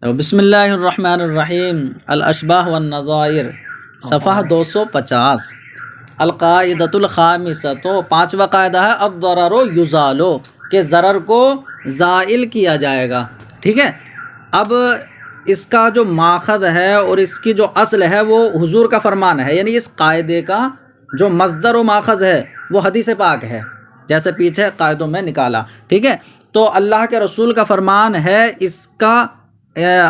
بسم اللہ الرحمن الرحیم، الاشباح والنظائر، صفحہ 250۔ القاعدۃ الخامسہ، تو پانچواں قاعدہ ہے الضرر یزال، کہ ضرر کو زائل کیا جائے گا۔ ٹھیک ہے، اب اس کا جو ماخذ ہے اور اس کی جو اصل ہے وہ حضور کا فرمان ہے، یعنی اس قاعدے کا جو مصدر و ماخذ ہے وہ حدیث پاک ہے، جیسے پیچھے قاعدوں میں نکالا۔ ٹھیک ہے، تو اللہ کے رسول کا فرمان ہے، اس کا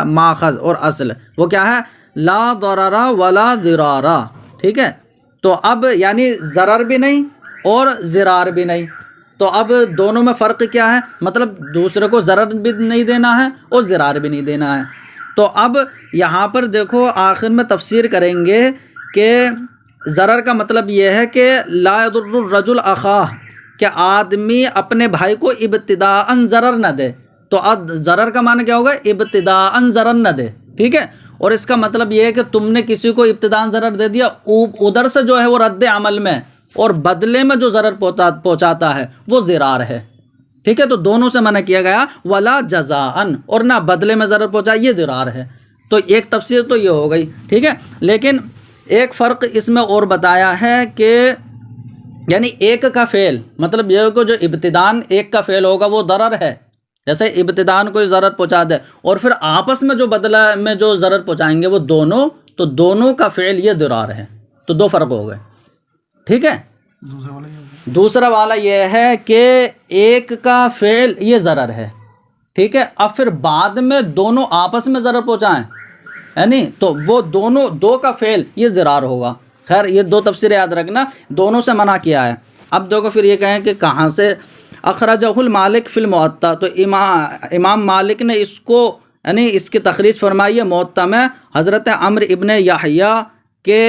ماخذ اور اصل وہ کیا ہے؟ لا ضرر ولا ضرار۔ ٹھیک ہے، تو اب یعنی ضرر بھی نہیں اور ضرار بھی نہیں، تو اب دونوں میں فرق کیا ہے؟ مطلب دوسرے کو ضرر بھی نہیں دینا ہے اور ضرار بھی نہیں دینا ہے۔ تو اب یہاں پر دیکھو آخر میں تفسیر کریں گے کہ ضرر کا مطلب یہ ہے کہ لا یضر الرجل اخاہ، کہ آدمی اپنے بھائی کو ابتداءً ضرر نہ دے۔ تو اب ضرر کا معنی کیا ہوگا؟ ابتداءً ضرر نہ دے۔ ٹھیک ہے، اور اس کا مطلب یہ ہے کہ تم نے کسی کو ابتداءً ضرر دے دیا، ادھر سے جو ہے وہ رد عمل میں اور بدلے میں جو ضرر پہنچاتا ہے وہ ضرار ہے۔ ٹھیک ہے، تو دونوں سے منع کیا گیا، ولا جزاءً، اور نہ بدلے میں ضرر پہنچا، یہ ضرار ہے۔ تو ایک تفسیر تو یہ ہو گئی۔ ٹھیک ہے، لیکن ایک فرق اس میں اور بتایا ہے کہ یعنی ایک کا فعل، مطلب یہ کہ جو ابتداءً ایک کا فعل ہوگا وہ ضرر ہے، جیسے ابتداءً کوئی ضرر پہنچا دے، اور پھر آپس میں جو بدلہ میں جو ضرر پہنچائیں گے وہ دونوں، تو دونوں کا فعل یہ ضرار ہے۔ تو دو فرق ہو گئے۔ ٹھیک ہے، دوسرا والا یہ ہے کہ ایک کا فعل یہ ضرر ہے، ٹھیک ہے، اب پھر بعد میں دونوں آپس میں ضرر پہنچائیں، یعنی تو وہ دونوں دو کا فعل یہ ضرار ہوگا۔ خیر، یہ دو تفسیر یاد رکھنا، دونوں سے منع کیا ہے۔ اب دیکھو پھر یہ کہیں کہ کہاں سے اخرجہ المالک فی الموطا، تو امام مالک نے اس کو یعنی اس کی تخریج فرمائی ہے موطا میں حضرت عمرو ابن یحییٰ کے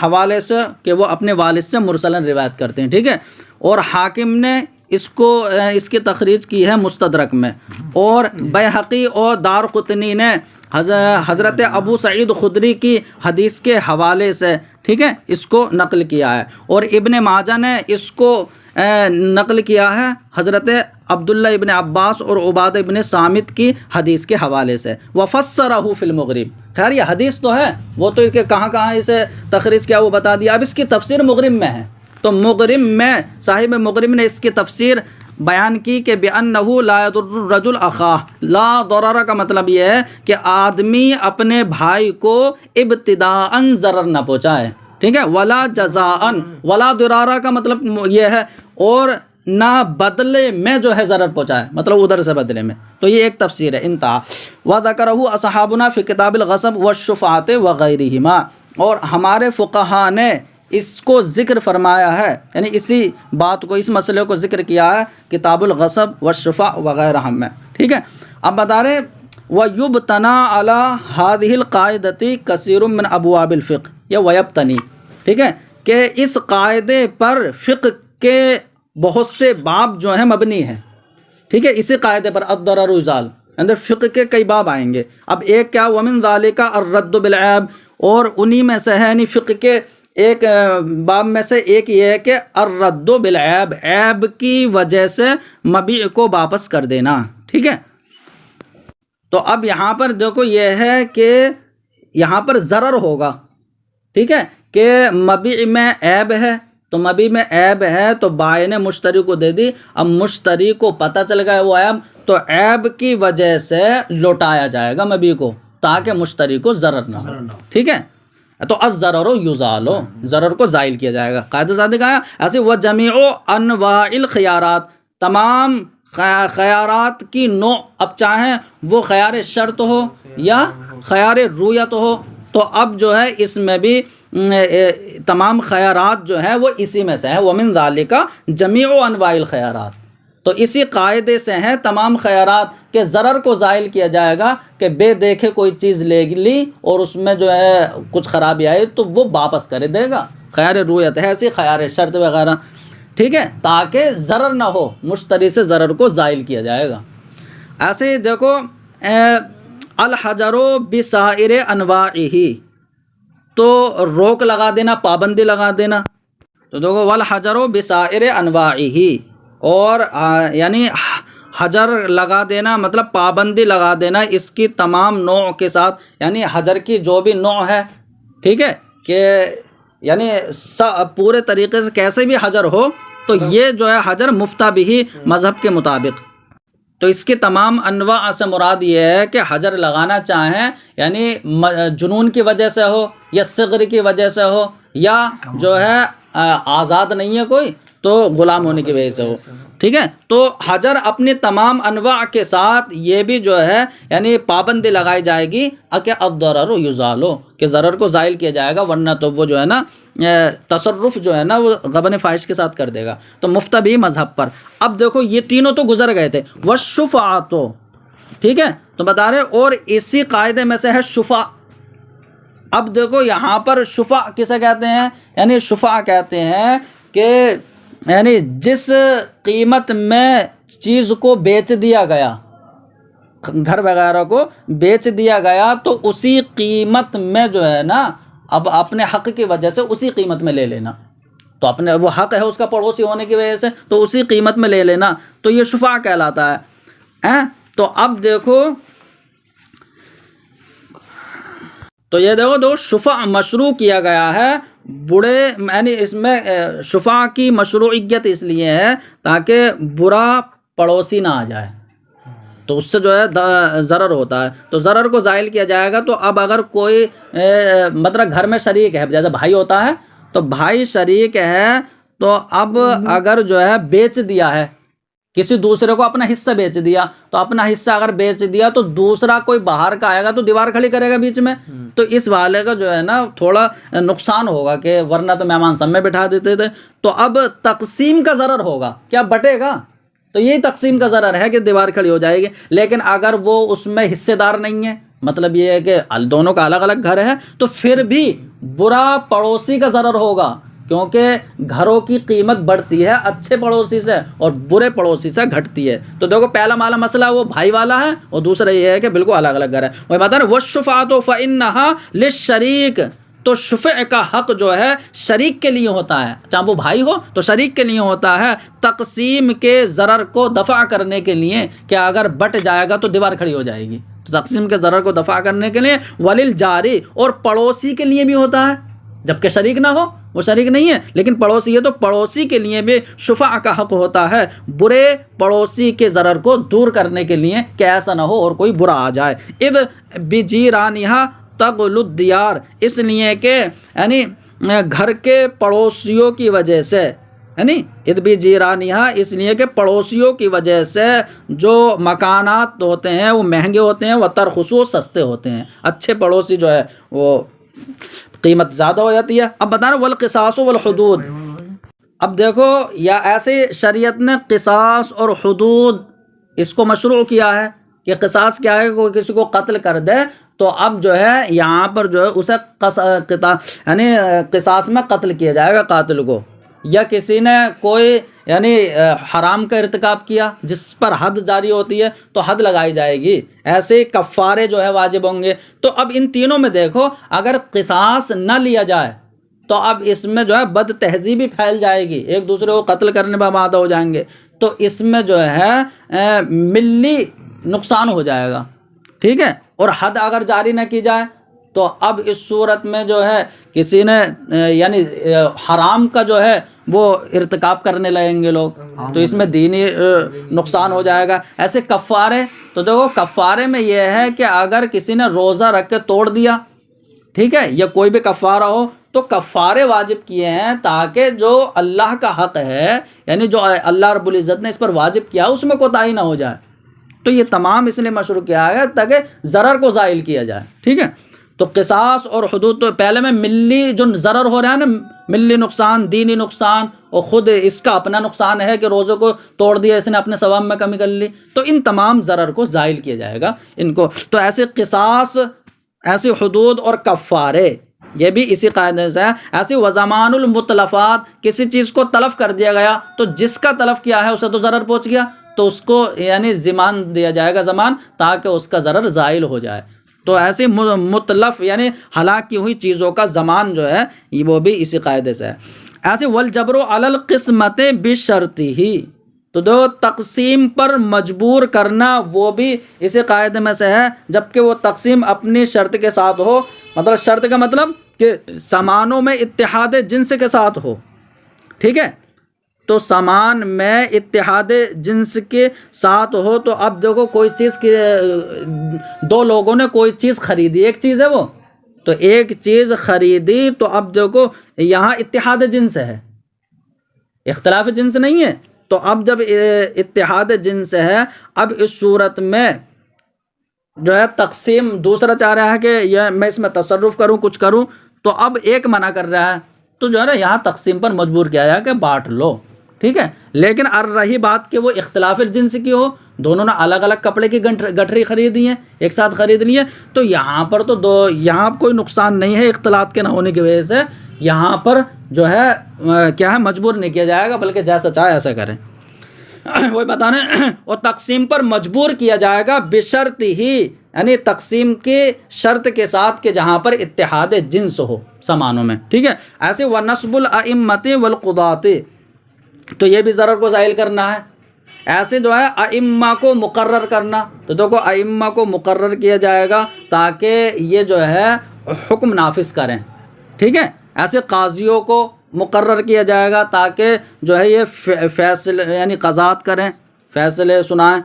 حوالے سے، کہ وہ اپنے والد سے مرسلاً روایت کرتے ہیں۔ ٹھیک ہے، اور حاکم نے اس کو اس کی تخریج کی ہے مستدرک میں، اور بیہقی اور دارقطنی نے حضرت ابو سعید خدری کی حدیث کے حوالے سے، ٹھیک ہے، اس کو نقل کیا ہے، اور ابن ماجہ نے اس کو نقل کیا ہے حضرت عبداللہ ابن عباس اور عبادہ ابن صامت کی حدیث کے حوالے سے، وفسرہ فی المغرب۔ خیر، یہ حدیث تو ہے، وہ تو کہاں کہاں اسے تخریج کیا وہ بتا دیا، اب اس کی تفسیر مغرب میں ہے۔ تو مغرب میں صاحب مغرب نے اس کی تفسیر بیان کی کہ بِأَنَّهُ لَا يَضُرُّ الرَّجُلُ أَخَاهُ، لا ضرر کا مطلب یہ ہے کہ آدمی اپنے بھائی کو ابتداءً ضرر نہ پہنچائے۔ ٹھیک ہے، ولا جزاءً، ولا ضرارہ کا مطلب یہ ہے، اور نہ بدلے میں جو ہے ضرر پہنچائے، مطلب ادھر سے بدلے میں۔ تو یہ ایک تفسیر ہے، انتہا۔ وَذَكَرَهُ أَصْحَابُنَا فِي كِتَابِ الْغَصَبِ وَالشُّفْعَةِ وَغَيْرِهِمَا، اور ہمارے فقہا نے اس کو ذکر فرمایا ہے، یعنی اسی بات کو، اس مسئلے کو ذکر کیا ہے کتاب الغصب والشفاء وغیرہ میں۔ ٹھیک ہے، اب بتا رہے وَيُبْتَنَا عَلَى هَذِهِ الْقَاعِدَةِ كَثِيرٌ مِّنْ أَبْوَابِ الْفِقْهِ، یا وَيَبْتَنِي، ٹھیک ہے، کہ اس قاعدے پر فقہ کے بہت سے باب جو ہیں مبنی ہیں۔ ٹھیک ہے، اسی قاعدے پر الضرر یزال، اندر فقہ کے کئی باب آئیں گے۔ اب ایک کیا، وَمِن ذَلِكَ الرَّدُّ بِالْعَیب، اور انہی میں سے ہے، یعنی فقہ کے ایک باب میں سے ایک یہ ہے کہ الرد بالعیب، عیب کی وجہ سے مبیع کو واپس کر دینا۔ ٹھیک ہے، تو اب یہاں پر دیکھو یہ ہے کہ یہاں پر ضرر ہوگا، ٹھیک ہے، کہ مبیع میں عیب ہے، تو مبیع میں عیب ہے تو بائع نے مشتری کو دے دی، اب مشتری کو پتہ چل گیا وہ عیب، تو عیب کی وجہ سے لوٹایا جائے گا مبیع کو، تاکہ مشتری کو ضرر نہ ہو۔ ٹھیک ہے، تو الضرر یزال، ضرر کو زائل کیا جائے گا۔ قاعدہ ذاتِ کہا ایسے وجمیع انواع الخیارات، تمام خیارات کی نوع، اب چاہیں وہ خیار شرط ہو یا خیار رویت ہو، تو اب جو ہے اس میں بھی تمام خیارات جو ہیں وہ اسی میں سے ہیں، ومن ذالک جمیع انواع الخیارات۔ تو اسی قاعدے سے ہیں تمام خیارات کہ ضرر کو زائل کیا جائے گا، کہ بے دیکھے کوئی چیز لے لی اور اس میں جو ہے کچھ خرابی آئی تو وہ واپس کر دے گا، خیار رویت ہے، ایسی خیار شرط وغیرہ، ٹھیک ہے، تاکہ ضرر نہ ہو، مشتری سے ضرر کو زائل کیا جائے گا۔ ایسے ہی دیکھو الحجر بسائر انواعہ، تو روک لگا دینا، پابندی لگا دینا، تو دیکھو والحجر بسائر انواعہ، اور یعنی حجر لگا دینا مطلب پابندی لگا دینا اس کی تمام نوع کے ساتھ، یعنی حجر کی جو بھی نوع ہے، ٹھیک ہے، کہ یعنی پورے طریقے سے کیسے بھی حجر ہو، تو یہ جو ہے حجر مفتہ بھی مذہب کے مطابق، تو اس کی تمام انواع سے مراد یہ ہے کہ حجر لگانا چاہیں یعنی جنون کی وجہ سے ہو یا صغر کی وجہ سے ہو یا جو ہے آزاد نہیں ہے کوئی تو غلام ہونے کی وجہ سے ہو، ٹھیک ہے، تو حجر اپنی تمام انواع کے ساتھ یہ بھی جو ہے یعنی پابندی لگائی جائے گی کہ الضرر یزال، کہ ضرر کو زائل کیا جائے گا، ورنہ تو وہ جو ہے نا تصرف جو ہے نا وہ غبن فاحش کے ساتھ کر دے گا، تو مفتہ بھی مذہب پر۔ اب دیکھو یہ تینوں تو گزر گئے تھے، والشفاعۃ، ٹھیک ہے، تو بتا رہے اور اسی قاعدے میں سے ہے شفاع۔ اب دیکھو یہاں پر شفاع کسے کہتے ہیں، یعنی شفاع کہتے ہیں کہ یعنی جس قیمت میں چیز کو بیچ دیا گیا، گھر وغیرہ کو بیچ دیا گیا، تو اسی قیمت میں جو ہے نا اب اپنے حق کی وجہ سے اسی قیمت میں لے لینا، تو اپنے وہ حق ہے اس کا پڑوسی ہونے کی وجہ سے تو اسی قیمت میں لے لینا، تو یہ شفاع کہلاتا ہے۔ تو اب دیکھو تو یہ دیکھو دو شفاع مشروع کیا گیا ہے بڑے، یعنی اس میں شفاع کی مشروعیت اس لیے ہے تاکہ برا پڑوسی نہ آ جائے، تو اس سے جو ہے ضرر ہوتا ہے، تو ضرر کو زائل کیا جائے گا۔ تو اب اگر کوئی مطلب گھر میں شریک ہے، جیسے بھائی ہوتا ہے تو بھائی شریک ہے، تو اب اگر جو ہے بیچ دیا ہے کسی دوسرے کو، اپنا حصہ بیچ دیا، تو اپنا حصہ اگر بیچ دیا تو دوسرا کوئی باہر کا آئے گا تو دیوار کھڑی کرے گا بیچ میں، تو اس والے کا جو ہے نا تھوڑا نقصان ہوگا، کہ ورنہ تو مہمان سب میں بٹھا دیتے تھے، تو اب تقسیم کا ضرر ہوگا، کیا بٹے گا، تو یہی تقسیم کا ضرر ہے کہ دیوار کھڑی ہو جائے گی۔ لیکن اگر وہ اس میں حصے دار نہیں ہے، مطلب یہ ہے کہ دونوں کا الگ الگ گھر ہے، تو پھر بھی برا پڑوسی کا ضرر ہوگا، کیونکہ گھروں کی قیمت بڑھتی ہے اچھے پڑوسی سے اور برے پڑوسی سے گھٹتی ہے۔ تو دیکھو پہلا والا مسئلہ وہ بھائی والا ہے، اور دوسرا یہ ہے کہ بالکل الگ الگ گھر ہے۔ وہ بتا رہے والشفاعۃ فإنها للشریک، تو شفع کا حق جو ہے شریک کے لیے ہوتا ہے، چاہے وہ بھائی ہو تو شریک کے لیے ہوتا ہے، تقسیم کے ضرر کو دفع کرنے کے لیے، کہ اگر بٹ جائے گا تو دیوار کھڑی ہو جائے گی، تو تقسیم کے ضرر کو دفع کرنے کے لیے، وللجاری، اور پڑوسی کے لیے بھی ہوتا ہے، جبکہ شریک نہ ہو، وہ شریک نہیں ہے لیکن پڑوسی ہے، تو پڑوسی کے لیے بھی شفاع کا حق ہوتا ہے، برے پڑوسی کے ضرر کو دور کرنے کے لیے کہ ایسا نہ ہو اور کوئی برا آ جائے۔ اذ بجیرانہا تغل الدیار، اس لیے کہ یعنی گھر کے پڑوسیوں کی وجہ سے، یعنی اذ بجیرانہا، اس لیے کہ پڑوسیوں کی وجہ سے جو مکانات ہوتے ہیں وہ مہنگے ہوتے ہیں، وترخص، سستے ہوتے ہیں، اچھے پڑوسی جو ہے وہ قیمت زیادہ ہو جاتی ہے۔ اب بتا رہے والقصاص والحدود، اب دیکھو یا ایسے شریعت نے قصاص اور حدود اس کو مشروع کیا ہے، کہ قصاص کیا ہے، کوئی کسی کو قتل کر دے تو اب جو ہے یہاں پر جو ہے اسے یعنی قصاص میں قتل کیا جائے گا قاتل کو، یا کسی نے کوئی یعنی حرام کا ارتکاب کیا جس پر حد جاری ہوتی ہے تو حد لگائی جائے گی، ایسے کفارے جو ہے واجب ہوں گے۔ تو اب ان تینوں میں دیکھو اگر قصاص نہ لیا جائے تو اب اس میں جو ہے بد تہذیبی پھیل جائے گی، ایک دوسرے کو قتل کرنے پر آمادہ ہو جائیں گے، تو اس میں جو ہے ملی نقصان ہو جائے گا، ٹھیک ہے، اور حد اگر جاری نہ کی جائے تو اب اس صورت میں جو ہے کسی نے یعنی حرام کا جو ہے وہ ارتکاب کرنے لگیں گے لوگ، تو اس میں دینی نقصان ہو جائے گا۔ ایسے کفارے، تو دیکھو کفارے میں یہ ہے کہ اگر کسی نے روزہ رکھ کے توڑ دیا، ٹھیک ہے، یا کوئی بھی کفارہ ہو، تو کفارے واجب کیے ہیں تاکہ جو اللہ کا حق ہے، یعنی جو اللہ رب العزت نے اس پر واجب کیا اس میں کوتاہی نہ ہو جائے، تو یہ تمام اس لیے مشروع کیا ہے تاکہ ضرر کو زائل کیا جائے، ٹھیک ہے۔ تو قصاص اور حدود، تو پہلے میں ملی جو ضرر ہو رہا ہے نا، ملی نقصان، دینی نقصان، اور خود اس کا اپنا نقصان ہے کہ روزوں کو توڑ دیا، اس نے اپنے ثواب میں کمی کر لی، تو ان تمام ضرر کو زائل کیا جائے گا ان کو۔ تو ایسے قصاص، ایسے حدود اور کفارے یہ بھی اسی قاعدے سے ہے۔ ایسی وزمان المتلفات، کسی چیز کو تلف کر دیا گیا تو جس کا تلف کیا ہے اسے تو ضرر پہنچ گیا، تو اس کو یعنی ضمان دیا جائے گا، ضمان، تاکہ اس کا ضرر زائل ہو جائے۔ تو ایسی متلف یعنی ہلاک کی ہوئی چیزوں کا ضمان جو ہے وہ بھی اسی قاعدے سے ہے۔ ایسے والجبر علی القسمت بشرطہ، تو دو تقسیم پر مجبور کرنا وہ بھی اسی قاعدے میں سے ہے، جبکہ وہ تقسیم اپنی شرط کے ساتھ ہو، مطلب شرط کا مطلب کہ سامانوں میں اتحاد جنس کے ساتھ ہو، ٹھیک ہے، تو سامان میں اتحاد جنس کے ساتھ ہو۔ تو اب دیکھو کوئی چیز کی دو لوگوں نے کوئی چیز خریدی، ایک چیز ہے وہ، تو ایک چیز خریدی، تو اب دیکھو یہاں اتحاد جنس ہے، اختلاف جنس نہیں ہے۔ تو اب جب اتحاد جنس ہے، اب اس صورت میں جو ہے تقسیم دوسرا چاہ رہا ہے کہ یہ میں اس میں تصرف کروں، کچھ کروں، تو اب ایک منع کر رہا ہے، تو جو ہے نا یہاں تقسیم پر مجبور کیا جائے کہ بانٹ لو، ٹھیک ہے۔ لیکن رہی بات کہ وہ اختلاف الجنس کی ہو، دونوں نے الگ الگ کپڑے کی گٹھری خریدی ہیں، ایک ساتھ خرید لی ہے، تو یہاں پر تو یہاں کوئی نقصان نہیں ہے اختلاط کے نہ ہونے کی وجہ سے، یہاں پر جو ہے کیا ہے مجبور نہیں کیا جائے گا، بلکہ جیسا چاہے ایسا کریں۔ وہی بتا رہے ہیں، اور تقسیم پر مجبور کیا جائے گا بشرط ہی، یعنی تقسیم کے شرط کے ساتھ کہ جہاں پر اتحاد جنس ہو سامانوں میں، ٹھیک ہے۔ ایسے وَنَصْبُ الْأَئِمَّةِ وَالْقُضَاةِ، تو یہ بھی ضرر کو زائل کرنا ہے۔ ایسے جو ہے ائمہ کو مقرر کرنا، تو دیکھو ائمہ کو مقرر کیا جائے گا تاکہ یہ جو ہے حکم نافذ کریں، ٹھیک ہے۔ ایسے قاضیوں کو مقرر کیا جائے گا تاکہ جو ہے یہ فیصلے یعنی قضات کریں، فیصلے سنائیں۔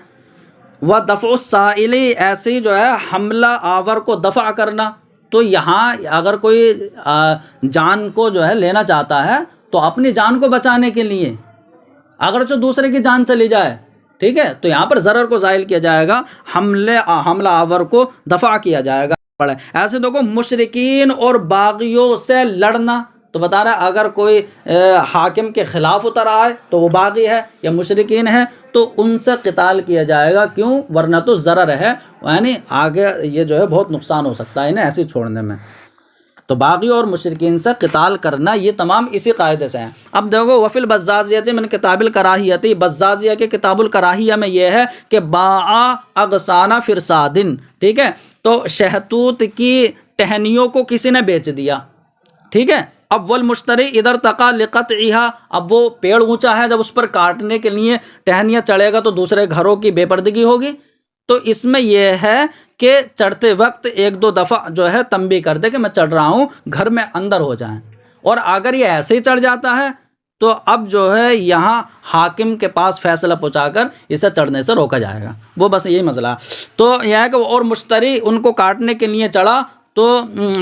وَدَفْعُ السَّائِلِ، ایسے ہی جو ہے حملہ آور کو دفع کرنا، تو یہاں اگر کوئی جان کو جو ہے لینا چاہتا ہے تو اپنی جان کو بچانے کے لیے اگرچہ دوسرے کی جان چلی جائے، ٹھیک ہے، تو یہاں پر ضرر کو زائل کیا جائے گا، حملہ آور کو دفع کیا جائے گا۔ ایسے دیکھو مشرکین اور باغیوں سے لڑنا، تو بتا رہا ہے اگر کوئی حاکم کے خلاف اتر آئے تو وہ باغی ہے یا مشرکین ہے، تو ان سے قتال کیا جائے گا، کیوں؟ ورنہ تو ضرر ہے، یعنی آگے یہ جو ہے بہت نقصان ہو سکتا ہے انہیں ایسے چھوڑنے میں۔ تو باغی اور مشرکین سے قتال کرنا یہ تمام اسی قاعدے سے ہیں۔ اب دیکھو وفی البزازیہ من کتاب الکراہیۃ، بزازیہ کے کتاب الکراہیہ میں یہ ہے کہ باع اغصان فرسادن، ٹھیک ہے، تو شہتوت کی ٹہنیوں کو کسی نے بیچ دیا، ٹھیک ہے۔ اب والمشتری ادھر تقا لقطعها، اب وہ پیڑ اونچا ہے، جب اس پر کاٹنے کے لیے ٹہنیاں چڑھے گا تو دوسرے گھروں کی بے پردگی ہوگی، تو اس میں یہ ہے کہ چڑھتے وقت ایک دو دفعہ جو ہے تنبیہ کر دے کہ میں چڑھ رہا ہوں، گھر میں اندر ہو جائیں۔ اور اگر یہ ایسے ہی چڑھ جاتا ہے تو اب جو ہے یہاں حاکم کے پاس فیصلہ پہنچا کر اسے چڑھنے سے روکا جائے گا، وہ بس یہی مسئلہ ہے۔ تو یہ ہے کہ اور مشتری ان کو کاٹنے کے لیے چڑھا تو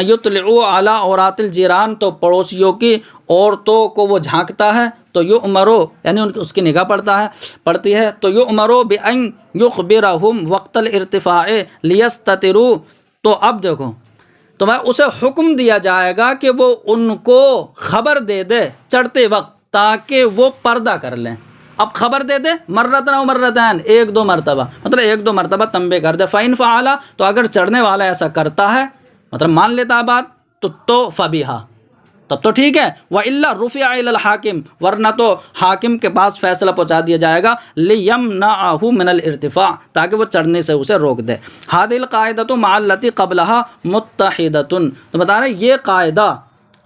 یطلعو علی عورات الجیران، تو پڑوسیوں کی عورتوں کو وہ جھانکتا ہے، تو یؤمرو یعنی اس کی نگاہ پڑتی ہے، تو یؤمرو بان یخبرہم وقت الارتفاع لیستتروا، تو اب دیکھو تو میں اسے حکم دیا جائے گا کہ وہ ان کو خبر دے دے چڑھتے وقت تاکہ وہ پردہ کر لیں۔ اب خبر دے دے مرتن و مرتین، ایک دو مرتبہ، مطلب ایک دو مرتبہ تنبیہ کر دے۔ فَإِن فَعَلَ، تو اگر چڑھنے والا ایسا کرتا ہے، مطلب مان لیتا بات، تو فَبِہَا، تب تو ٹھیک ہے۔ وَإِلَّا رُفِعَ إِلَى الْحَاكِمِ، ورنہ تو حاکم کے پاس فیصلہ پہنچا دیا جائے گا، لِيَمْنَعَهُ مِنَ الْارْتِفَاعِ، تاکہ وہ چڑھنے سے اسے روک دے۔ هذه القاعدة مع التي قبلها متحدة، تو بتا رہے یہ قاعدہ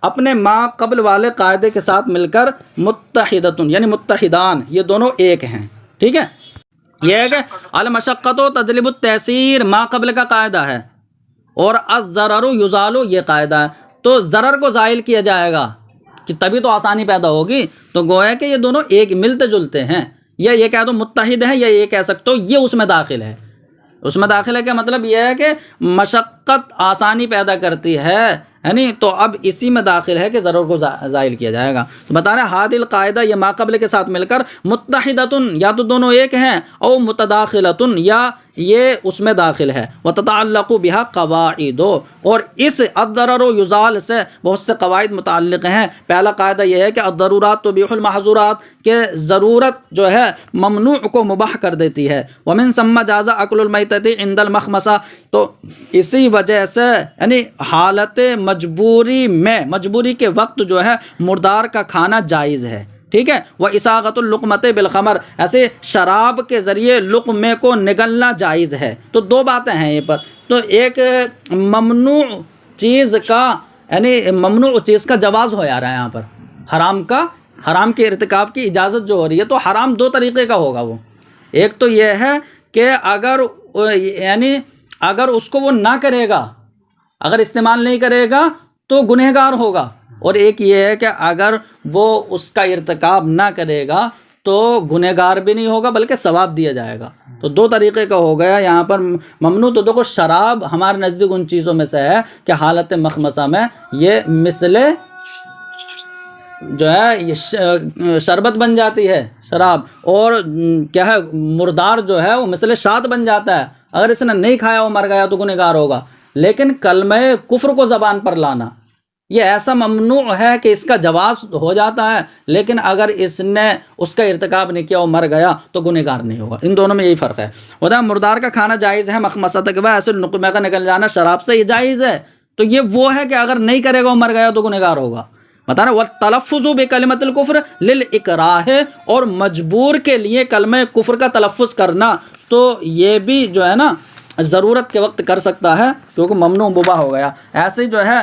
اپنے ما قبل والے قاعدے کے ساتھ مل کر متحدۃ، یعنی متحدان، یہ دونوں ایک ہیں، ٹھیک ہے۔ یہ ہے کہ المشقۃ تجلب التیسیر ما قبل کا قاعدہ ہے، اور الضرر یزال یہ قاعدہ ہے، تو ضرر کو زائل کیا جائے گا کہ تبھی تو آسانی پیدا ہوگی۔ تو گویا کہ یہ دونوں ایک ملتے جلتے ہیں، یا یہ کہہ دو متحد ہے، یا یہ کہہ سکتے ہو یہ اس میں داخل ہے۔ اس میں داخل ہے کہ مطلب یہ ہے کہ مشقت آسانی پیدا کرتی ہے، یعنی تو اب اسی میں داخل ہے کہ ضرور کو زائل کیا جائے گا۔ تو بتا رہے ہیں ہاد القاعدہ یہ ما قبل کے ساتھ مل کر متحدۃ، یا تو دونوں ایک ہیں، او متداخلۃ، یا یہ اس میں داخل ہے۔ وتتعلق بها قواعد، اور اس الضرر یزال سے بہت سے قواعد متعلق ہیں۔ پہلا قاعدہ یہ ہے کہ الضرورات تبیح المحظورات، کہ ضرورت جو ہے ممنوع کو مباح کر دیتی ہے۔ ومن ثم جاز اکل المیتۃ عند المخمصہ، تو اسی وجہ سے یعنی حالت مجبوری کے وقت جو ہے مردار کا کھانا جائز ہے، ٹھیک ہے۔ وَإِسَاغَةُ اللُّقْمَةِ بِالْخَمْرِ، ایسے شراب کے ذریعے لقمے کو نگلنا جائز ہے۔ تو دو باتیں ہیں یہ پر، تو ایک ممنوع چیز کا یعنی ممنوع چیز کا جواز ہو جا رہا ہے یہاں پر، حرام کا حرام کے ارتکاب کی اجازت جو ہو رہی ہے تو حرام دو طریقے کا ہوگا وہ. ایک تو یہ ہے کہ اگر اس کو وہ نہ کرے گا، اگر استعمال نہیں کرے گا تو گنہگار ہوگا، اور ایک یہ ہے کہ اگر وہ اس کا ارتکاب نہ کرے گا تو گنہگار بھی نہیں ہوگا بلکہ ثواب دیا جائے گا. تو دو طریقے کا ہو گیا یہاں پر ممنوع. تو دیکھو شراب ہمارے نزدیک ان چیزوں میں سے ہے کہ حالت مخمصہ میں یہ مثل جو ہے یہ شربت بن جاتی ہے شراب، اور کیا ہے مردار جو ہے وہ مثل شاد بن جاتا ہے. اگر اس نے نہیں کھایا وہ مر گیا تو گنہگار ہوگا. لیکن کلمہ کفر کو زبان پر لانا یہ ایسا ممنوع ہے کہ اس کا جواز ہو جاتا ہے، لیکن اگر اس نے اس کا ارتکاب نہیں کیا وہ مر گیا تو گنہگار نہیں ہوگا. ان دونوں میں یہی فرق ہے. ہوتا مردار کا کھانا جائز ہے مخمصہ تک ایسے نقمہ کا نکل جانا شراب سے یہ جائز ہے. تو یہ وہ ہے کہ اگر نہیں کرے گا وہ مر گیا تو گنہگار ہوگا. بتانا والتلفظ بکلمۃ الکفر للاکراہ، اور مجبور کے لیے کلمہ کفر کا تلفظ کرنا تو یہ بھی جو ہے نا ضرورت کے وقت کر سکتا ہے کیونکہ ممنوع مباح ہو گیا. ایسے ہی جو ہے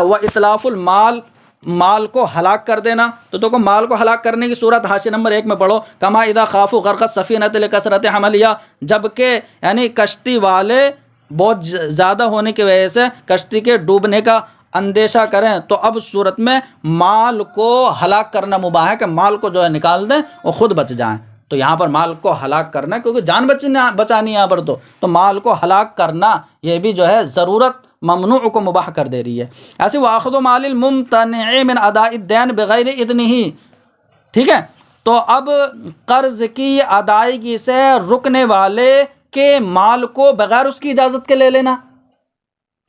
وہ اطلاف المال، مال کو ہلاک کر دینا. تو دیکھو مال کو ہلاک کرنے کی صورت حاشیہ نمبر 1 میں پڑھو. کما اذا خافوا غرقت سفینۃ لکثرت حملیہ، جبکہ یعنی کشتی والے بہت زیادہ ہونے کی وجہ سے کشتی کے ڈوبنے کا اندیشہ کریں تو اب صورت میں مال کو ہلاک کرنا مباح ہے کہ مال کو جو ہے نکال دیں اور خود بچ جائیں. تو یہاں پر مال کو ہلاک کرنا کیونکہ جان بچانی یہاں پر تو مال کو ہلاک کرنا یہ بھی جو ہے ضرورت ممنوع کو مباح کر دے رہی ہے. ایسے واخذ مال الممتنع من اداء الدین بغیر اذنہ. ٹھیک ہے، تو اب قرض کی ادائیگی سے رکنے والے کے مال کو بغیر اس کی اجازت کے لے لینا.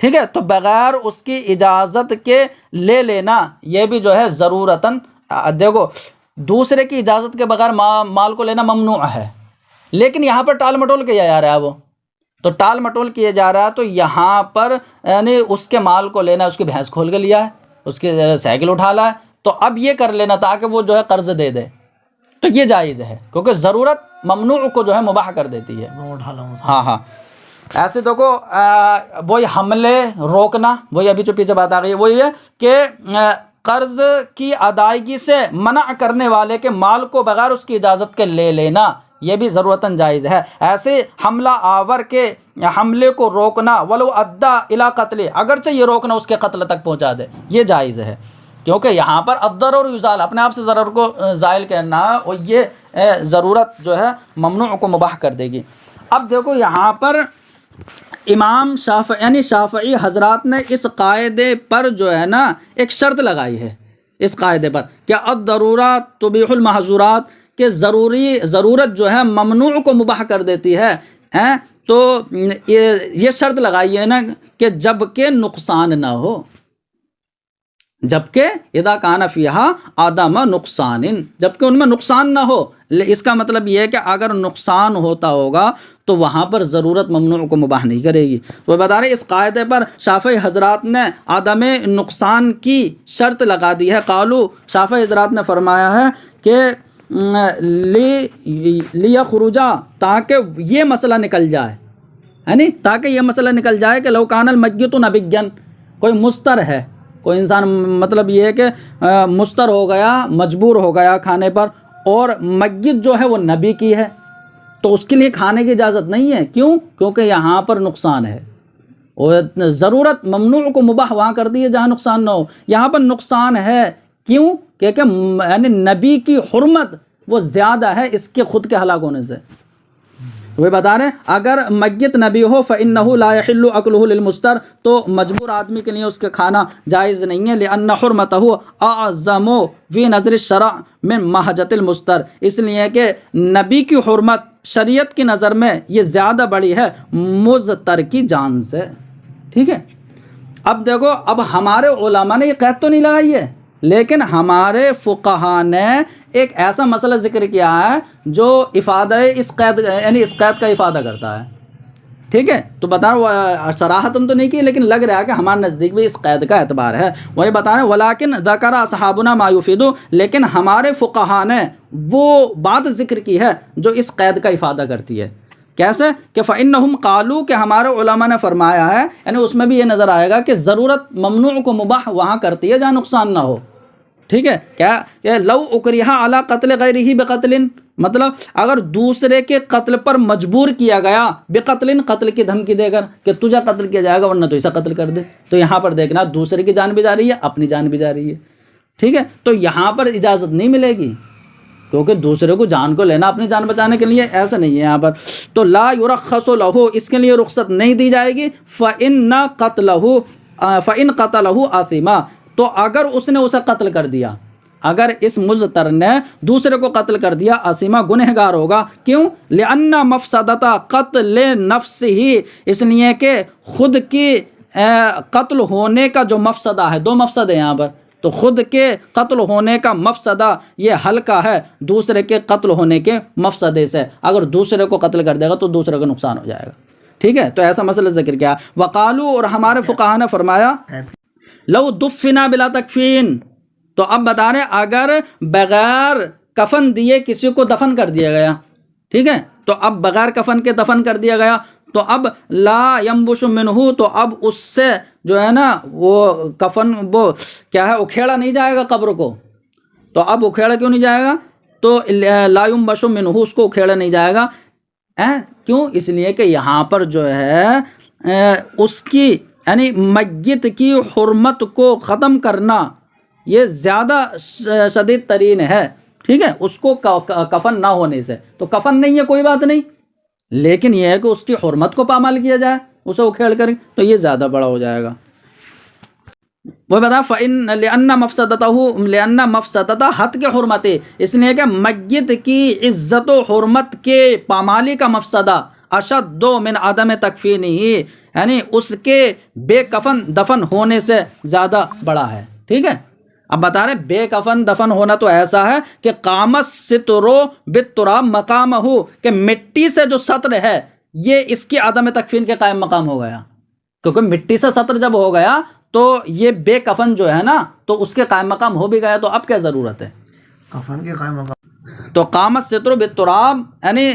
ٹھیک ہے، تو بغیر اس کی اجازت کے لے لینا یہ بھی جو ہے ضرورتاً، دیکھو دوسرے کی اجازت کے بغیر مال کو لینا ممنوع ہے، لیکن یہاں پر ٹال مٹول کیا جا رہا ہے. وہ تو ٹال مٹول کیا جا رہا ہے تو یہاں پر یعنی اس کے مال کو لینا، اس کی بھینس کھول کے لیا ہے، اس کی سائیکل اٹھا لا ہے، تو اب یہ کر لینا تاکہ وہ جو ہے قرض دے دے تو یہ جائز ہے کیونکہ ضرورت ممنوع کو جو ہے مباح کر دیتی ہے. ہاں ایسے دیکھو وہی حملے روکنا، وہی ابھی جو پیچھے بات آ گئی ہے وہی ہے کہ قرض کی ادائیگی سے منع کرنے والے کے مال کو بغیر اس کی اجازت کے لے لینا یہ بھی ضرورتاً جائز ہے. ایسے حملہ آور کے حملے کو روکنا ولو ادا الی قتل، اگرچہ یہ روکنا اس کے قتل تک پہنچا دے یہ جائز ہے کیونکہ یہاں پر الضرر یزال، اپنے آپ سے ضرر کو زائل کرنا اور یہ ضرورت جو ہے ممنوع کو مباح کر دے گی. اب دیکھو یہاں پر امام شافعی حضرات نے اس قاعدے پر جو ہے نا ایک شرط لگائی ہے، اس قاعدے پر کہ الضرورات تبیح المحظورات، کہ ضرورت جو ہے ممنوع کو مباح کر دیتی ہے. تو یہ شرط لگائی ہے نا کہ جب کہ نقصان نہ ہو، جبکہ اذا کان فیہا عدم نقصان، جبکہ ان میں نقصان نہ ہو. اس کا مطلب یہ ہے کہ اگر نقصان ہوتا ہوگا تو وہاں پر ضرورت ممنوع کو مباح نہیں کرے گی. تو بتا رہے اس قاعدے پر شافعی حضرات نے عدم نقصان کی شرط لگا دی ہے. قالو، شافعی حضرات نے فرمایا ہے کہ لیخرجا، تاکہ یہ مسئلہ نکل جائے، یعنی تاکہ یہ مسئلہ نکل جائے کہ لو کان المیت نبیًا، کوئی مستر ہے، کوئی انسان مطلب یہ ہے کہ مستر ہو گیا، مجبور ہو گیا کھانے پر، اور میت جو ہے وہ نبی کی ہے تو اس کے لیے کھانے کی اجازت نہیں ہے. کیوں؟ کیونکہ یہاں پر نقصان ہے، اور ضرورت ممنوع کو مباح وہاں کر دی ہے جہاں نقصان نہ ہو. یہاں پر نقصان ہے کیوں؟ کہ یعنی نبی کی حرمت وہ زیادہ ہے اس کے خود کے ہلاک ہونے سے. وہ بتا رہے ہیں اگر میت نبی ہو فإنه لا يحل أكله للمستر، تو مجبور آدمی کے لیے اس کے کھانا جائز نہیں ہے. لأن حرمته أعظم في نظر الشرع من محجة المستر، اس لیے کہ نبی کی حرمت شریعت کی نظر میں یہ زیادہ بڑی ہے مضطر کی جان سے. ٹھیک ہے، اب دیکھو اب ہمارے علماء نے یہ قید تو نہیں لگائی ہے، لیکن ہمارے فقہا نے ایک ایسا مسئلہ ذکر کیا ہے جو افادہ اس قید یعنی اس قید کا افادہ کرتا ہے. ٹھیک ہے، تو بتا رہا ہوں صراحتاً تو نہیں کی لیکن لگ رہا ہے کہ ہمارے نزدیک بھی اس قید کا اعتبار ہے. وہی بتا رہے ہیں ولیکن ذکر اصحابنا ما یفید، لیکن ہمارے فقہا نے وہ بات ذکر کی ہے جو اس قید کا افادہ کرتی ہے. کیسے؟ کہ فإنہم قالوا، کہ ہمارے علماء نے فرمایا ہے، یعنی اس میں بھی یہ نظر آئے گا کہ ضرورت ممنوع کو مباح وہاں کرتی ہے جہاں نقصان نہ ہو. ٹھیک ہے کیا کہ لو اکرہا علی قتل غیرہ بقتل، مطلب اگر دوسرے کے قتل پر مجبور کیا گیا بقتل، قتل کی دھمکی دے کر کہ تجھے قتل کیا جائے گا ورنہ تو اسے قتل کر دے، تو یہاں پر دیکھنا دوسرے کی جان بھی جا رہی ہے، اپنی جان بھی جا رہی ہے، ٹھیک ہے، تو یہاں پر اجازت نہیں ملے گی کیونکہ دوسرے کو جان کو لینا اپنی جان بچانے کے لیے ایسا نہیں ہے یہاں پر، تو لا یرخص لہ، اس کے لیے رخصت نہیں دی جائے گی، فَإِن قَتَلَهُ آثِمًا، تو اگر اس نے اسے قتل کر دیا، اگر اس مضطر نے دوسرے کو قتل کر دیا، آثما گنہگار ہوگا، کیوں؟ لِأَنَّ مَفْسَدَةَ قَتْلِ نَفْسِهِ، اس لیے کہ خود کی قتل ہونے کا جو مفسدہ ہے، دو مفسدے یہاں پر، تو خود کے قتل ہونے کا مفسدہ یہ ہلکا ہے دوسرے کے قتل ہونے کے مفسدے سے، اگر دوسرے کو قتل کر دے گا تو دوسرے کو نقصان ہو جائے گا، ٹھیک ہے، تو ایسا مسئلہ ذکر کیا۔ وقالو، اور ہمارے فقہاء نے فرمایا لو دفنا بلا تکفین، تو اب بتا رہے اگر بغیر کفن دیے کسی کو دفن کر دیا گیا، ٹھیک ہے، تو اب بغیر کفن کے دفن کر دیا گیا تو اب لا ینبش منہ، تو اب اس سے جو ہے نا وہ کفن وہ کیا ہے اکھیڑا نہیں جائے گا قبر کو، تو اب اکھیڑا کیوں نہیں جائے گا؟ تو لا ینبش منہ، اس کو اکھیڑا نہیں جائے گا، کیوں؟ اس لیے کہ یہاں پر جو ہے اس کی یعنی میت کی حرمت کو ختم کرنا یہ زیادہ شدید ترین ہے، ٹھیک ہے، اس کو کفن نہ ہونے سے، تو کفن نہیں ہے کوئی بات نہیں، لیکن یہ ہے کہ اس کی حرمت کو پامال کیا جائے، اسے اکھیڑ کر، تو یہ زیادہ بڑا ہو جائے گا۔ وہ بتا لِأَنَّ مَفْسَدَتَ حَتْکِ حرمت، اس لیے کہ میت کی عزت و حرمت کے پامالی کا مفسدہ اشد من عدم تکفینہ، یعنی اس کے بے کفن دفن ہونے سے زیادہ بڑا ہے، ٹھیک ہے۔ اب بتا رہے بے کفن دفن ہونا تو ایسا ہے کہ قامت سترو بالتراب مقامہ، کہ مٹی سے جو سطر ہے یہ اس کی عدم تکفین کے قائم مقام ہو گیا، کیونکہ مٹی سے سطر جب ہو گیا تو یہ بے کفن جو ہے نا تو اس کے قائم مقام ہو بھی گیا، تو اب کیا ضرورت ہے کفن کے قائم مقام؟ تو قامت ستر بالتراب یعنی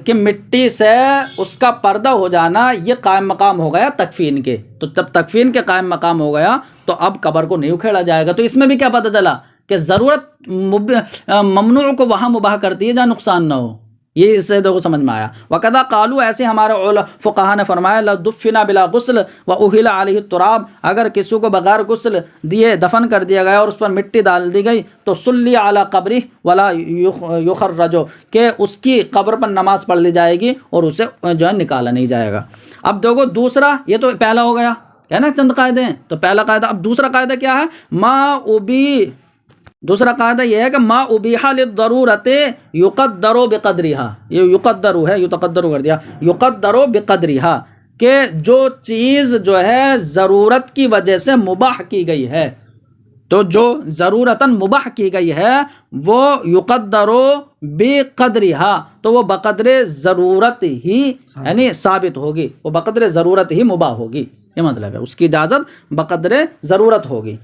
کہ مٹی سے اس کا پردہ ہو جانا یہ قائم مقام ہو گیا تکفین کے، تو جب تکفین کے قائم مقام ہو گیا تو اب قبر کو نہیں اکھیڑا جائے گا، تو اس میں بھی کیا پتہ چلا کہ ضرورت ممنوع کو وہاں مباح کرتی ہے جہاں نقصان نہ ہو، یہ اس سے دیکھو سمجھ میں آیا۔ وَقَذَا قَالُوا، ایسے ہمارے فقہاء نے فرمایا لَوْ دُفِّنَ بِلَا غُسْلٍ وَأُهِلَ عَلَيْهِ التُّرَابُ، اگر کسی کو بغیر غسل دیے دفن کر دیا گیا اور اس پر مٹی ڈال دی گئی تو صلی علی قبرہ ولا یخرج، کہ اس کی قبر پر نماز پڑھ لی جائے گی اور اسے جو ہے نکالا نہیں جائے گا۔ اب دیکھو دوسرا، یہ تو پہلا ہو گیا ہے نا، چند قاعدے ہیں، تو پہلا قاعدہ، اب دوسرا قاعدہ کیا ہے؟ دوسرا قاعدہ یہ ہے کہ ما ابیح للضرورت یقدر بقدرها، یہ یقدر ہے، یتقدر کر دیا، یقدر بقدرها، کہ جو چیز جو ہے ضرورت کی وجہ سے مباح کی گئی ہے، تو جو ضرورتاً مباح کی گئی ہے وہ یقدر بقدرها، تو وہ بقدر ضرورت ہی یعنی ثابت ہوگی، وہ بقدر ضرورت ہی مباح ہوگی، یہ مطلب ہے اس کی اجازت بقدر ضرورت ہوگی۔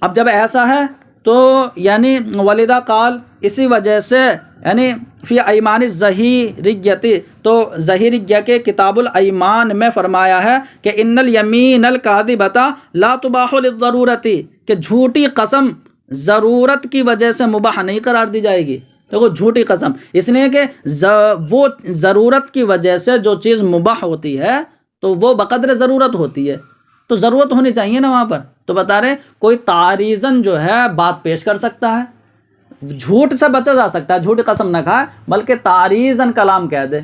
اب جب ایسا ہے تو یعنی والدہ قال، اسی وجہ سے یعنی فی ایمان الظہیریۃ، تو ظہیریہ کے کتاب الایمان میں فرمایا ہے کہ ان الیمین الکاذبۃ لا تباح للضرورۃ، کہ جھوٹی قسم ضرورت کی وجہ سے مباح نہیں قرار دی جائے گی، دیکھو جھوٹی قسم، اس لیے کہ وہ ضرورت کی وجہ سے جو چیز مباح ہوتی ہے تو وہ بقدر ضرورت ہوتی ہے، تو ضرورت ہونی چاہیے نا وہاں پر، تو بتا رہے کوئی تعریضاً جو ہے بات پیش کر سکتا ہے، جھوٹ سے بچا جا سکتا ہے، جھوٹی قسم نہ کھائے بلکہ تعریضاً کلام کہہ دے،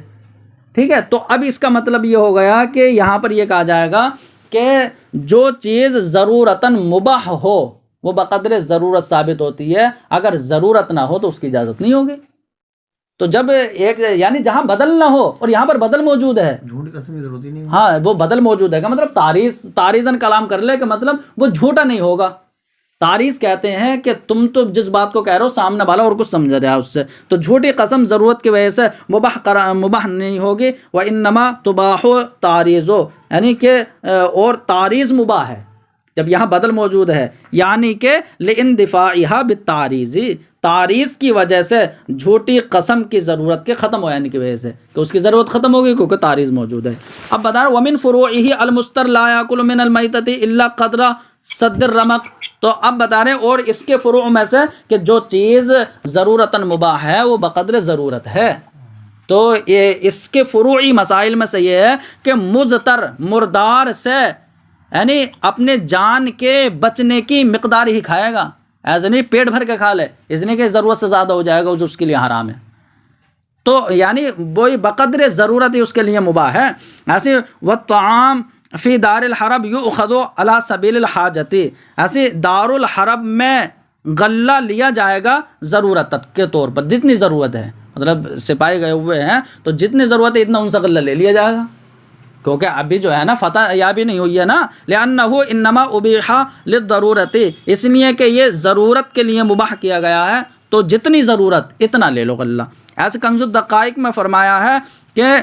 ٹھیک ہے۔ تو اب اس کا مطلب یہ ہو گیا کہ یہاں پر یہ کہا جائے گا کہ جو چیز ضرورتاً مباح ہو وہ بقدر ضرورت ثابت ہوتی ہے، اگر ضرورت نہ ہو تو اس کی اجازت نہیں ہوگی۔ تو جب ایک یعنی جہاں بدل نہ ہو اور یہاں پر بدل موجود ہے، جھوٹ قسم کی ضرورت ہی نہیں، ہاں وہ بدل موجود ہے کا مطلب تعریضاً کلام کر لے کہ مطلب وہ جھوٹا نہیں ہوگا۔ تعریض کہتے ہیں کہ تم تو جس بات کو کہہ رہے ہو سامنے والا اور کچھ سمجھ رہا ہے اس سے، تو جھوٹی قسم ضرورت کی وجہ سے مباح نہیں ہوگی۔ وَإِنَّمَا تُبَاحُ تَعْرِيضُ، یعنی کہ اور تعریض مباح ہے جب یہاں بدل موجود ہے، یعنی کہ لِاندفاعِهَا بِالتَّعْرِيضِ، تعریض کی وجہ سے جھوٹی قسم کی ضرورت کے ختم ہو جانے کی وجہ سے کہ اس کی ضرورت ختم ہوگی کیونکہ تعریض موجود ہے۔ اب بتا رہا وَمِن فُرُوعِهِ الْمُسْتَرْ لَا يَأْكُلُ مِنَ الْمَيْتَةِ إِلَّا قَدْرَ سَدِّ الرَّمَقِ، تو اب بتا رہے ہیں اور اس کے فروع میں سے کہ جو چیز ضرورتاً مباح ہے وہ بقدر ضرورت ہے. تو یہ اس کے فروعی مسائل میں سے یہ ہے کہ مضطر مردار سے یعنی اپنے جان کے بچنے کی مقدار ہی کھائے گا، ایسے نہیں پیٹ بھر کے کھا لے، اس لیے کہ ضرورت سے زیادہ ہو جائے گا جو اس کے لیے حرام ہے. تو یعنی وہی بقدر ضرورت ہی اس کے لیے مباح ہے. ایسے والطعام فی دار الحرب یؤخذ علی سبیل الحاجت، ایسے دار الحرب میں غلہ لیا جائے گا ضرورت کے طور پر، جتنی ضرورت ہے. مطلب سپاہی گئے ہوئے ہیں تو جتنی ضرورت ہے اتنا ان سے غلہ لے لیا جائے گا، کیونکہ ابھی جو ہے نا فتح یابی نہیں ہوئی ہے نا. لأنہ انما ابیح للضرورت، اس لیے کہ یہ ضرورت کے لیے مباح کیا گیا ہے، تو جتنی ضرورت اتنا لے لو غلہ. ایسے کنز الدقائق میں فرمایا ہے کہ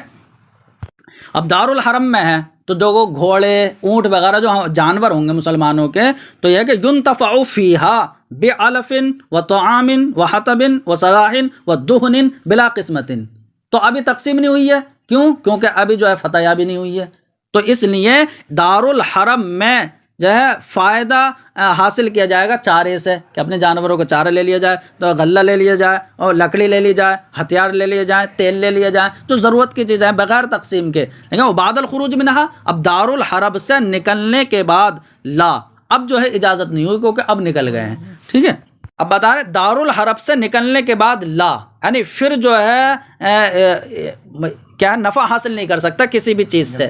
اب دار الحرم میں ہے تو جو وہ گھوڑے اونٹ وغیرہ جو جانور ہوں گے مسلمانوں کے، تو یہ کہ ينتفع فیہا بعلف وطعام وحطب وصلاح ودہن بلا قسمت. تو ابھی تقسیم نہیں ہوئی ہے، کیوں؟ کیونکہ ابھی جو ہے فتح یابی نہیں ہوئی ہے. تو اس لیے دار الحرم میں جو ہے فائدہ حاصل کیا جائے گا چارے سے، کہ اپنے جانوروں کو چارہ لے لیا جائے، تو غلہ لے لیا جائے اور لکڑی لے لی جائے، ہتھیار لے لیے جائیں، تیل لے لیا جائے، جو ضرورت کی چیزیں ہیں بغیر تقسیم کے. لیکن بعد الخروج منہا، اب دار الحرب سے نکلنے کے بعد لا، اب جو ہے اجازت نہیں ہوئی کیونکہ اب نکل گئے ہیں. ٹھیک ہے، اب بتا رہے دار الحرب سے نکلنے کے بعد لا، یعنی پھر جو ہے کیا نفع حاصل نہیں کر سکتا کسی بھی چیز سے.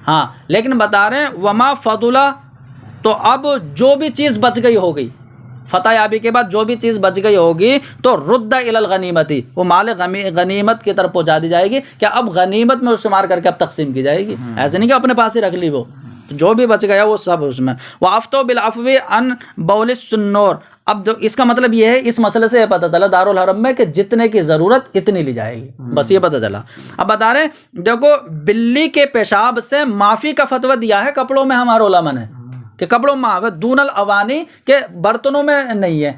ہاں لیکن بتا رہے ہیں وما فضلہ، تو اب جو بھی چیز بچ گئی ہوگی فتح یابی کے بعد، جو بھی چیز بچ گئی ہوگی تو رد الی الغنیمتی، وہ مال غنیمت کی طرف پہنچا دی جائے گی، کہ اب غنیمت میں شمار کر کے اب تقسیم کی جائے گی. ایسے نہیں کہ اپنے پاس ہی رکھ لی، وہ جو بھی بچ گیا وہ سب اس میں. وَأَفْتَوْا بِالْعَفْوِ عَنْ بَوْلِ السُّنُّورِ، اب اس کا مطلب یہ ہے اس مسئلے سے یہ پتہ چلا دار الحرم میں کہ جتنے کی ضرورت اتنی لی جائے گی، بس یہ پتہ چلا. اب بتا رہے ہیں دیکھو بلی کے پیشاب سے معافی کا فتویٰ دیا ہے کپڑوں میں ہمارے علماء نے، کہ کپڑوں میں دون الاوانی، کہ برتنوں میں نہیں ہے،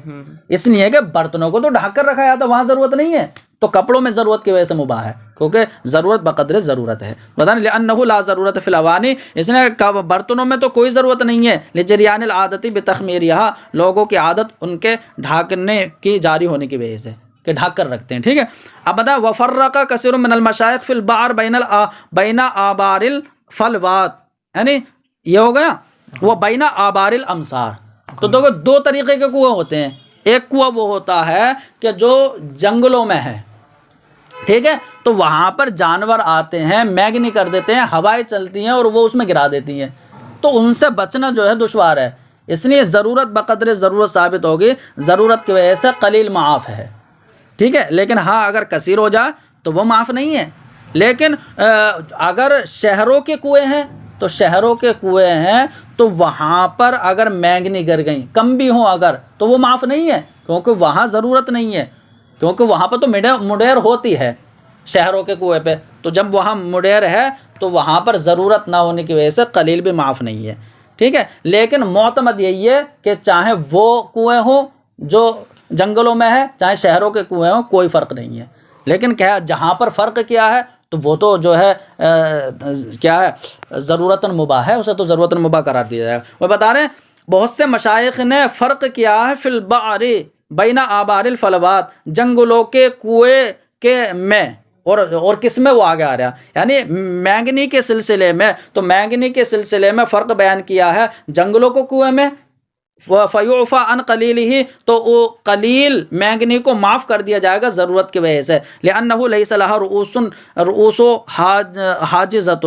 اس لیے کہ برتنوں کو تو ڈھک کر رکھا جاتا، وہاں ضرورت نہیں ہے، تو کپڑوں میں ضرورت کی وجہ سے مباح ہے، کیونکہ ضرورت بقدر ضرورت ہے. بتانا لأنہ لا ضرورت فی الاوانی، اس نے برتنوں میں تو کوئی ضرورت نہیں ہے. لجریان العادت بتخمیرہا، لوگوں کی عادت ان کے ڈھانکنے کی جاری ہونے کی وجہ سے، کہ ڈھک کر رکھتے ہیں. ٹھیک ہے، اب بتا وفرق کثیر من المشائخ فی البعر بین آبار الفلوات، یعنی یہ ہو گیا وہ بین آبار الامصار. تو دیکھو دو طریقے کے کنویں ہوتے ہیں. ایک کنواں وہ ہوتا ہے کہ جو جنگلوں میں ہے، ٹھیک ہے، تو وہاں پر جانور آتے ہیں، میگنی کر دیتے ہیں، ہوائیں چلتی ہیں اور وہ اس میں گرا دیتی ہیں، تو ان سے بچنا جو ہے دشوار ہے. اس لیے ضرورت بقدر ضرورت ثابت ہوگی، ضرورت کی وجہ سے قلیل معاف ہے. ٹھیک ہے، لیکن ہاں اگر کثیر ہو جائے تو وہ معاف نہیں ہے. لیکن اگر شہروں کے کنویں ہیں، تو شہروں کے کنویں ہیں تو وہاں پر اگر مینگنی گر گئیں، کم بھی ہوں اگر، تو وہ معاف نہیں ہے، کیونکہ وہاں ضرورت نہیں ہے، کیونکہ وہاں پہ تو مڈیر ہوتی ہے شہروں کے کنویں پہ. تو جب وہاں مڈیر ہے تو وہاں پر ضرورت نہ ہونے کی وجہ سے قلیل بھی معاف نہیں ہے. ٹھیک ہے، لیکن معتمد یہی ہے کہ چاہے وہ کنویں ہوں جو جنگلوں میں ہے، چاہے شہروں کے کنویں ہوں، کوئی فرق نہیں ہے. لیکن کیا جہاں پر فرق کیا ہے تو وہ تو جو ہے کیا ہے ضرورتاً مباح ہے، اسے تو ضرورتاً مباح قرار دیا جائے گا. وہ بتا رہے ہیں بہت سے مشائخ نے فرق کیا ہے فی البعر بین آبار الفلوات، جنگلوں کے کنویں کے میں اور کس میں، وہ آگے آ رہا یعنی مینگنی کے سلسلے میں. تو مینگنی کے سلسلے میں فرق بیان کیا ہے جنگلوں کو کنویں میں، فیعفی عن قلیلہ، تو وہ قلیل مینگنی کو معاف کر دیا جائے گا ضرورت کی وجہ سے. لأنہ لیس لہا رؤوس حاجزۃ،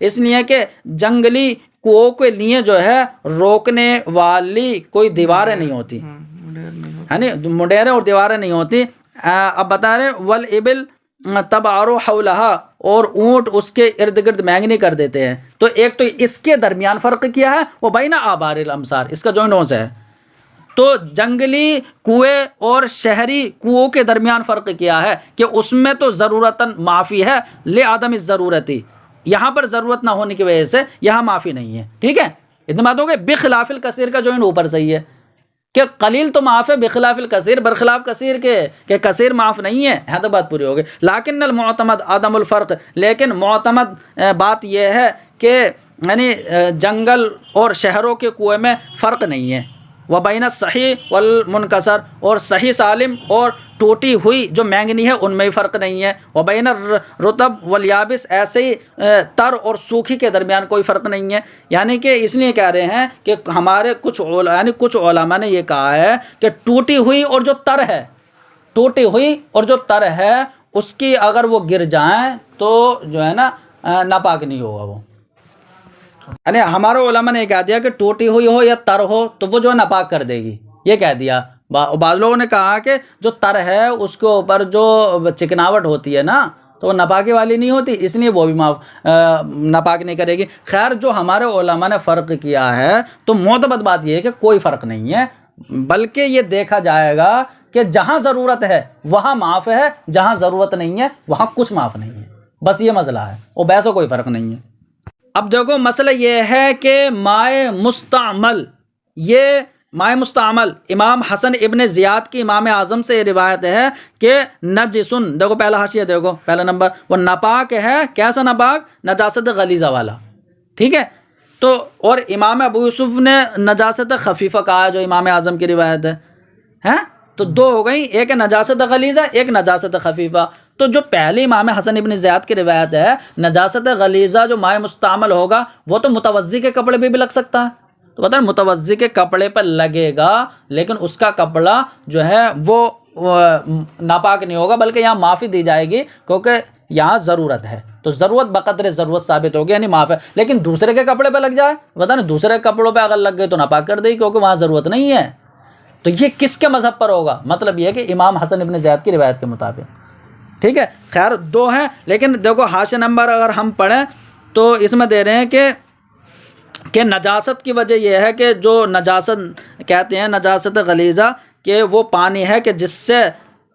اس لیے کہ جنگلی کنووں کے لیے جو ہے روکنے والی کوئی دیواریں نہیں ہوتی، یعنی مڈیریں اور دیواریں نہیں ہوتی. اب بتا رہے والابل تبعر حولہا، اور اونٹ اس کے ارد گرد مینگنی کر دیتے ہیں. تو ایک تو اس کے درمیان فرق کیا ہے، وہ بین آبار الامصار، اس کا جو نوز ہے. تو جنگلی کنویں اور شہری کنووں کے درمیان فرق کیا ہے کہ اس میں تو ضرورتاً معافی ہے، لعدم الضرورتی، یہاں پر ضرورت نہ ہونے کی وجہ سے یہاں معافی نہیں ہے. ٹھیک ہے، اتنا بات ہو گئی. بخلاف الکثیر کا جو اوپر صحیح ہے کہ قلیل تو معاف ہے، بخلاف الکثیر، برخلاف کثیر کے کہ کثیر معاف نہیں ہے. تو بات پوری ہو گئی. لیکن المعتمد عدم الفرق، لیکن معتمد بات یہ ہے کہ یعنی جنگل اور شہروں کے کنویں میں فرق نہیں ہے، وبین الصحیح والمنکسر، اور صحیح سالم اور ٹوٹی ہوئی جو مینگنی ہے ان میں فرق نہیں ہے، وبین الرطب والیابس، ایسے ہی تر اور سوکھی کے درمیان کوئی فرق نہیں ہے۔ یعنی کہ اس لیے کہہ رہے ہیں کہ ہمارے کچھ علماء نے یہ کہا ہے کہ ٹوٹی ہوئی اور جو تر ہے، ٹوٹی ہوئی اور جو تر ہے اس کی اگر وہ گر جائیں تو جو ہے نا ناپاک نہیں ہوگا وہ۔ یعنی ہمارے علماء نے یہ کہہ دیا کہ ٹوٹی ہوئی ہو یا تر ہو تو وہ جو ہے ناپاک کر دے گی، یہ کہہ دیا۔ بعض لوگوں نے کہا کہ جو تر ہے اس کے اوپر جو چکناوٹ ہوتی ہے نا تو وہ ناپاکی والی نہیں ہوتی، اس لیے وہ بھی ناپاک نہیں کرے گی۔ خیر جو ہمارے علماء نے فرق کیا ہے تو معتبر بات یہ ہے کہ کوئی فرق نہیں ہے، بلکہ یہ دیکھا جائے گا کہ جہاں ضرورت ہے وہاں معاف ہے، جہاں ضرورت نہیں ہے وہاں کچھ معاف نہیں ہے، بس یہ مسئلہ ہے، اور ویسا کوئی فرق نہیں ہے۔ اب دیکھو مسئلہ یہ ہے کہ مائع مستعمل، یہ مائع مستعمل امام حسن ابن زیاد کی امام اعظم سے روایت ہے کہ نجسن، دیکھو پہلا حاشیہ، دیکھو پہلا نمبر، وہ ناپاک ہے۔ کیسا ناپاک؟ نجاست غلیظہ والا، ٹھیک ہے۔ تو اور امام ابو یوسف نے نجاست خفیفہ کہا ہے جو امام اعظم کی روایت ہے، تو دو ہو گئی، ایک نجاست غلیظہ، ایک نجاست خفیفہ۔ تو جو پہلی امام حسن ابن زیاد کی روایت ہے نجاست غلیظہ جو مائع مستعمل ہوگا وہ تو متوضی کے کپڑے بھی لگ سکتا ہے، تو پتہ ہے متوضی کے کپڑے پر لگے گا لیکن اس کا کپڑا جو ہے وہ ناپاک نہیں ہوگا، بلکہ یہاں معافی دی جائے گی کیونکہ یہاں ضرورت ہے، تو ضرورت بقدر ضرورت ثابت ہوگی یعنی معاف ہے۔ لیکن دوسرے کے کپڑے پہ لگ جائے، پتہ نہیں دوسرے کپڑوں پہ اگر لگ گئے تو ناپاک کر دے گی کیونکہ وہاں ضرورت نہیں ہے۔ تو یہ کس کے مذہب پر ہوگا؟ مطلب یہ ہے کہ امام حسن ابن زیاد کی روایت کے مطابق، ٹھیک ہے۔ خیر دو ہیں، لیکن دیکھو حاشیہ نمبر اگر ہم پڑھیں تو اس میں دے رہے ہیں کہ نجاست کی وجہ یہ ہے کہ جو نجاست کہتے ہیں نجاست غلیظہ کہ وہ پانی ہے کہ جس سے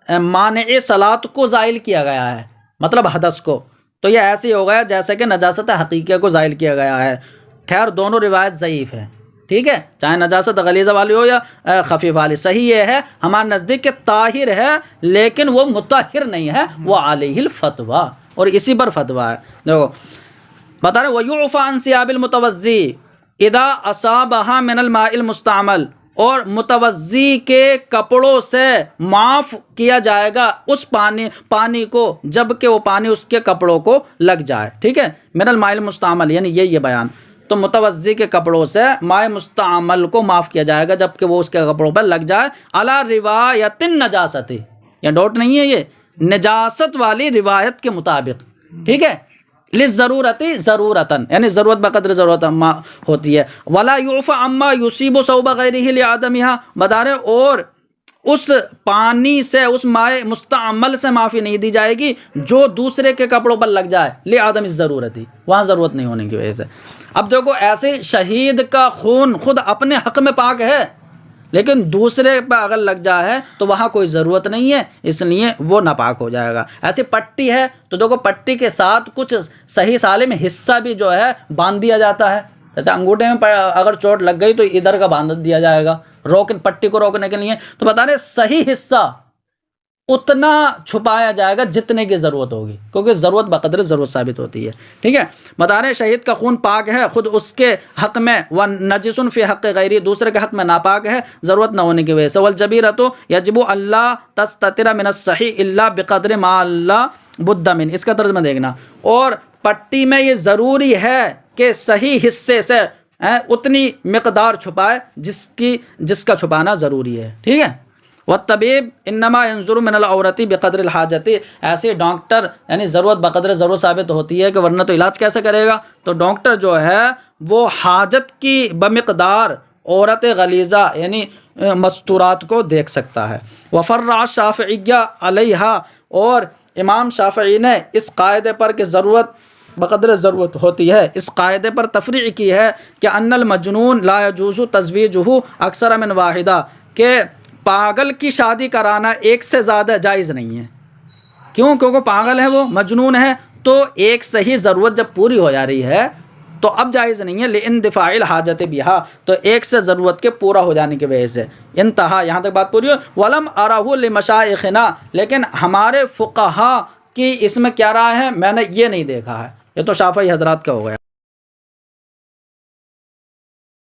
مانع صلاۃ کو زائل کیا گیا ہے، مطلب حدث کو، تو یہ ایسے ہی ہو گیا جیسے کہ نجاست حقیقیہ کو زائل کیا گیا ہے۔ خیر دونوں روایت ضعیف ہے، ٹھیک ہے، چاہے نجاست غلیظہ والی ہو یا خفیف والی۔ صحیح یہ ہے ہمارے نزدیک کہ طاہر ہے لیکن وہ مطہر نہیں ہے، وہ علیہ الفتویٰ، اور اسی پر فتویٰ ہے۔ دیکھو بتا رہے وَيُعْفَى عَنْ ثِيَابِ الْمُتَوَضِّي اِذَا أَصَابَهَا مِنَ الْمَاءِ الْمُسْتَعْمَلِ، اور متوضی کے کپڑوں سے معاف کیا جائے گا اس پانی کو جب کہ وہ پانی اس کے کپڑوں کو لگ جائے، ٹھیک ہے۔ من الماء المستعمل یعنی یہ بیان، تو متوضی کے کپڑوں سے مائع مستعمل کو معاف کیا جائے گا جب کہ وہ اس کے کپڑوں پر لگ جائے، علی روایت النجاست، یہ ڈاٹ نہیں ہے، یہ نجاست والی روایت کے مطابق، ٹھیک ہے۔ للضرورت ضرورتاً یعنی ضرورت بقدر ضرورت ہوتی ہے۔ ولا یعفى عما یصیب ثوب غیرہ لعدمها، بتا رہے اور اس پانی سے، اس مائع مستعمل سے معافی نہیں دی جائے گی جو دوسرے کے کپڑوں پر لگ جائے، لعدم الضرورت، وہاں ضرورت نہیں ہونے کی وجہ سے۔ اب دیکھو ایسے شہید کا خون خود اپنے حق میں پاک ہے لیکن دوسرے پہ اگر لگ جائے تو وہاں کوئی ضرورت نہیں ہے، اس لیے وہ ناپاک ہو جائے گا۔ ایسی پٹی ہے تو دیکھو پٹی کے ساتھ کچھ صحیح سالم حصہ بھی جو ہے باندھ دیا جاتا ہے، جیسے انگوٹھے میں اگر چوٹ لگ گئی تو ادھر کا باندھ دیا جائے گا پٹی کو روکنے کے لیے، تو بتا رہے صحیح حصہ اتنا چھپایا جائے گا جتنے کی ضرورت ہوگی کیونکہ ضرورت بقدر ضرورت ثابت ہوتی ہے، ٹھیک ہے۔ بتا رہے شہید کا خون پاک ہے خود اس کے حق میں، ونجس فی حق غیری دوسرے کے حق میں ناپاک ہے ضرورت نہ ہونے کی وجہ سے، والجبیرۃ یجب اللہ تستتر من الصحیح الا بقدر ما لا بد من، اس کا ترجمہ دیکھنا، اور پٹی میں یہ ضروری ہے کہ صحیح حصے سے اتنی مقدار چھپائے جس کا چھپانا ضروری ہے، ٹھیک ہے۔ والطبیب انما ينظر من العورت بقدر الحاجت، ایسے ڈاکٹر یعنی ضرورت بقدر ضرورت ثابت ہوتی ہے کہ ورنہ تو علاج کیسے کرے گا، تو ڈاکٹر جو ہے وہ حاجت کی بمقدار عورت غلیظہ یعنی مستورات کو دیکھ سکتا ہے۔ وفرع الشافعیہ علیہا، اور امام شافعی نے اس قاعدے پر کہ ضرورت بقدر ضرورت ہوتی ہے، اس قاعدے پر تفریع کی ہے کہ ان المجنون لا يجوز تزویجہ اکثر من واحدہ، کہ پاگل کی شادی کرانا ایک سے زیادہ جائز نہیں ہے۔ کیوں؟ کیونکہ پاگل ہے، وہ مجنون ہے، تو ایک سے ہی ضرورت جب پوری ہو جا رہی ہے تو اب جائز نہیں ہے، لاندفاع الحاجت بہا، تو ایک سے ضرورت کے پورا ہو جانے کی وجہ سے۔ انتہا، یہاں تک بات پوری ہو۔ ولم ارہ لمشائخنا، لیکن ہمارے فقہا کی اس میں کیا رائے ہے میں نے یہ نہیں دیکھا ہے، یہ تو شافعی حضرات کا ہو گیا۔